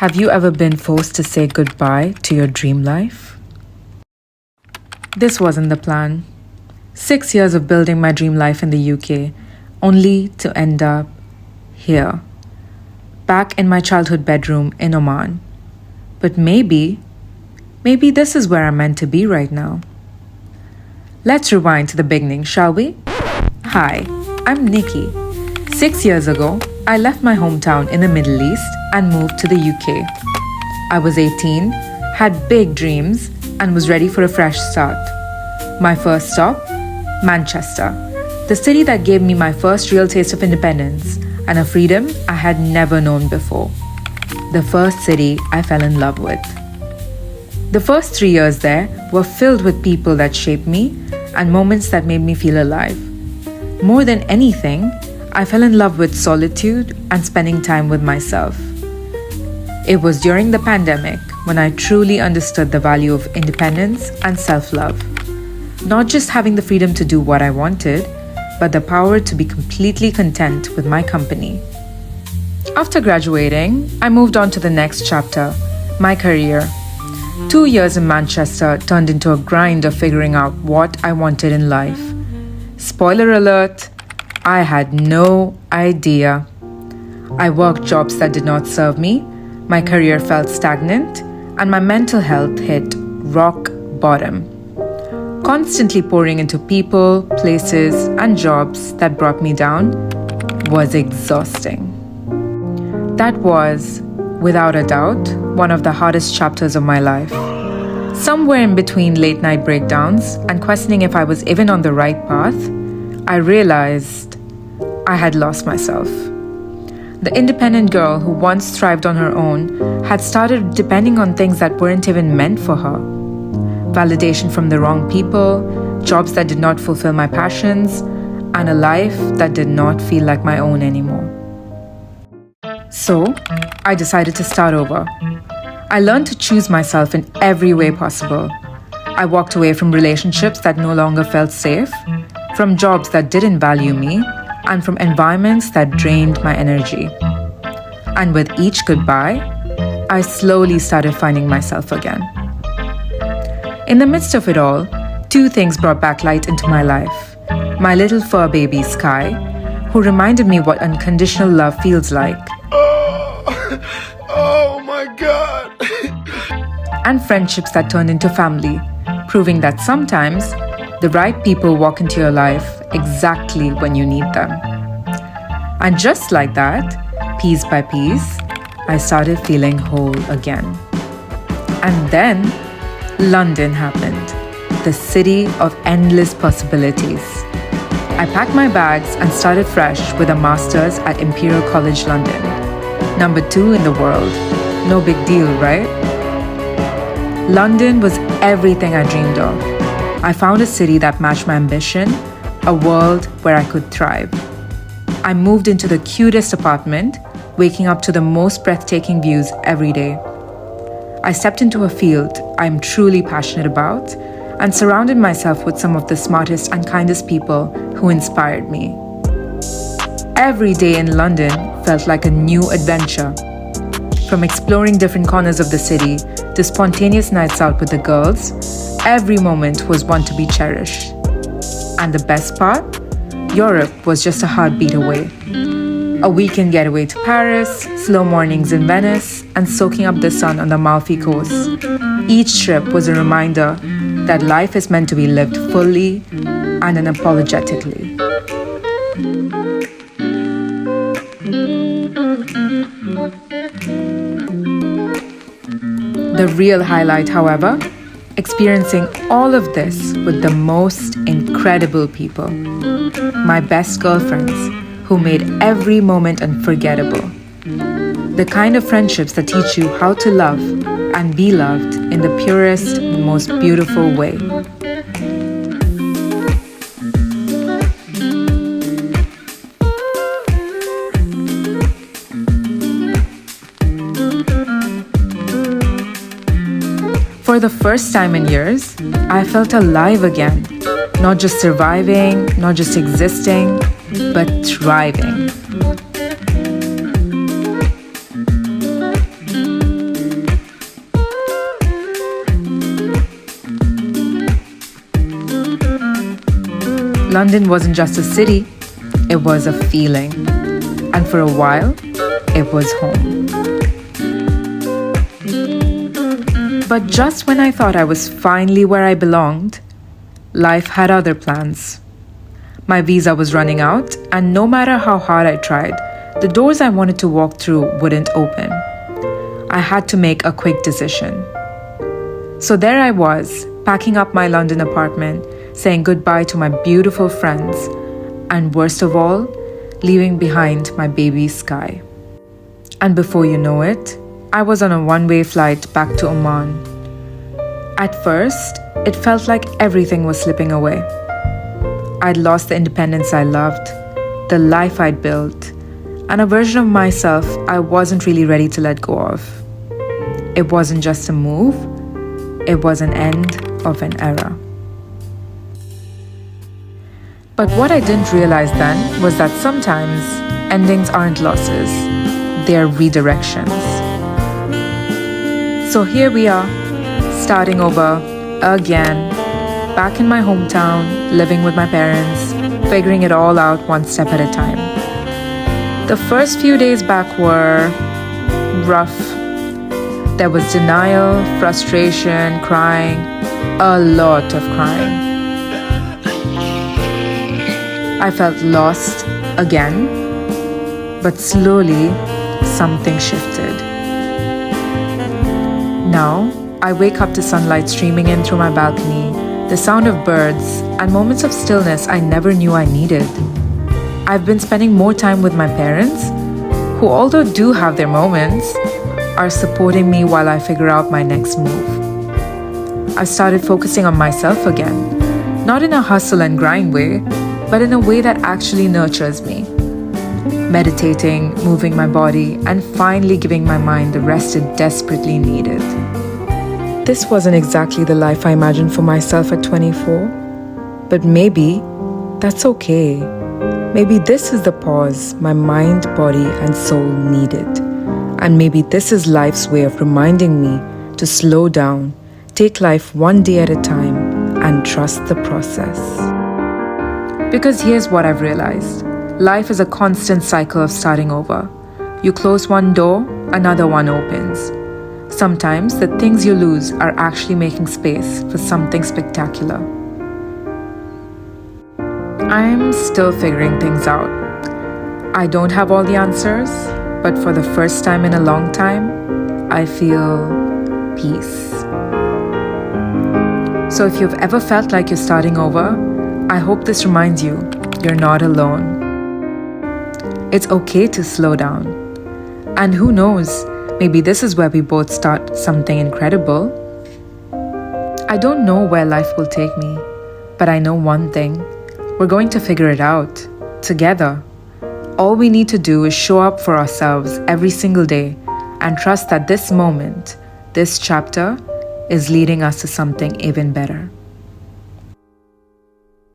Have you ever been forced to say goodbye to your dream life? This wasn't the plan. 6 years of building my dream life in the UK, only to end up here, back in my childhood bedroom in Oman. But maybe this is where I'm meant to be right now. Let's rewind to the beginning, shall we? Hi, I'm Nikki. 6 years ago, I left my hometown in the Middle East and moved to the UK. I was 18, had big dreams, and was ready for a fresh start. My first stop, Manchester, the city that gave me my first real taste of independence and a freedom I had never known before. The first city I fell in love with. The first 3 years there were filled with people that shaped me and moments that made me feel alive. More than anything, I fell in love with solitude and spending time with myself. It was during the pandemic when I truly understood the value of independence and self-love. Not just having the freedom to do what I wanted, but the power to be completely content with my company. After graduating, I moved on to the next chapter, my career. 2 years in Manchester turned into a grind of figuring out what I wanted in life. Spoiler alert, I had no idea. I worked jobs that did not serve me, my career felt stagnant, and my mental health hit rock bottom. Constantly pouring into people, places, and jobs that brought me down was exhausting. That was, without a doubt, one of the hardest chapters of my life. Somewhere in between late night breakdowns and questioning if I was even on the right path, I realized I had lost myself. The independent girl who once thrived on her own had started depending on things that weren't even meant for her. Validation from the wrong people, jobs that did not fulfill my passions, and a life that did not feel like my own anymore. So, I decided to start over. I learned to choose myself in every way possible. I walked away from relationships that no longer felt safe, from jobs that didn't value me, and from environments that drained my energy. And with each goodbye, I slowly started finding myself again. In the midst of it all, 2 things brought back light into my life. My little fur baby, Sky, who reminded me what unconditional love feels like. Oh my God! And friendships that turned into family, proving that sometimes the right people walk into your life exactly when you need them. And just like that, piece by piece, I started feeling whole again. And then, London happened, the city of endless possibilities. I packed my bags and started fresh with a master's at Imperial College London. Number 2 in the world. No big deal, right? London was everything I dreamed of. I found a city that matched my ambition, a world where I could thrive. I moved into the cutest apartment, waking up to the most breathtaking views every day. I stepped into a field I'm truly passionate about and surrounded myself with some of the smartest and kindest people who inspired me. Every day in London felt like a new adventure. From exploring different corners of the city to spontaneous nights out with the girls, every moment was one to be cherished. And the best part? Europe was just a heartbeat away. A weekend getaway to Paris, slow mornings in Venice, and soaking up the sun on the Amalfi Coast. Each trip was a reminder that life is meant to be lived fully and unapologetically. The real highlight, however, experiencing all of this with the most incredible people. My best girlfriends, who made every moment unforgettable. The kind of friendships that teach you how to love and be loved in the purest, most beautiful way. For the first time in years, I felt alive again. Not just surviving, not just existing, but thriving. London wasn't just a city, it was a feeling. And for a while, it was home. But just when I thought I was finally where I belonged, life had other plans. My visa was running out, and no matter how hard I tried, the doors I wanted to walk through wouldn't open. I had to make a quick decision. So there I was, packing up my London apartment, saying goodbye to my beautiful friends, and worst of all, leaving behind my baby Sky. And before you know it, I was on a one-way flight back to Oman. At first, it felt like everything was slipping away. I'd lost the independence I loved, the life I'd built, and a version of myself I wasn't really ready to let go of. It wasn't just a move, it was an end of an era. But what I didn't realize then was that sometimes endings aren't losses, they're redirections. So here we are, starting over again, back in my hometown, living with my parents, figuring it all out one step at a time. The first few days back were rough. There was denial, frustration, crying, a lot of crying. I felt lost again, but slowly something shifted. Now, I wake up to sunlight streaming in through my balcony, the sound of birds, and moments of stillness I never knew I needed. I've been spending more time with my parents, who, although do have their moments, are supporting me while I figure out my next move. I've started focusing on myself again, not in a hustle and grind way, but in a way that actually nurtures me. Meditating, moving my body, and finally giving my mind the rest it desperately needed. This wasn't exactly the life I imagined for myself at 24, but maybe that's okay. Maybe this is the pause my mind, body, and soul needed. And maybe this is life's way of reminding me to slow down, take life one day at a time, and trust the process. Because here's what I've realized. Life is a constant cycle of starting over. You close one door, another one opens. Sometimes the things you lose are actually making space for something spectacular. I'm still figuring things out. I don't have all the answers, but for the first time in a long time, I feel peace. So if you've ever felt like you're starting over, I hope this reminds you you're not alone. It's okay to slow down. And who knows, maybe this is where we both start something incredible. I don't know where life will take me, but I know one thing. We're going to figure it out, together. All we need to do is show up for ourselves every single day and trust that this moment, this chapter, is leading us to something even better.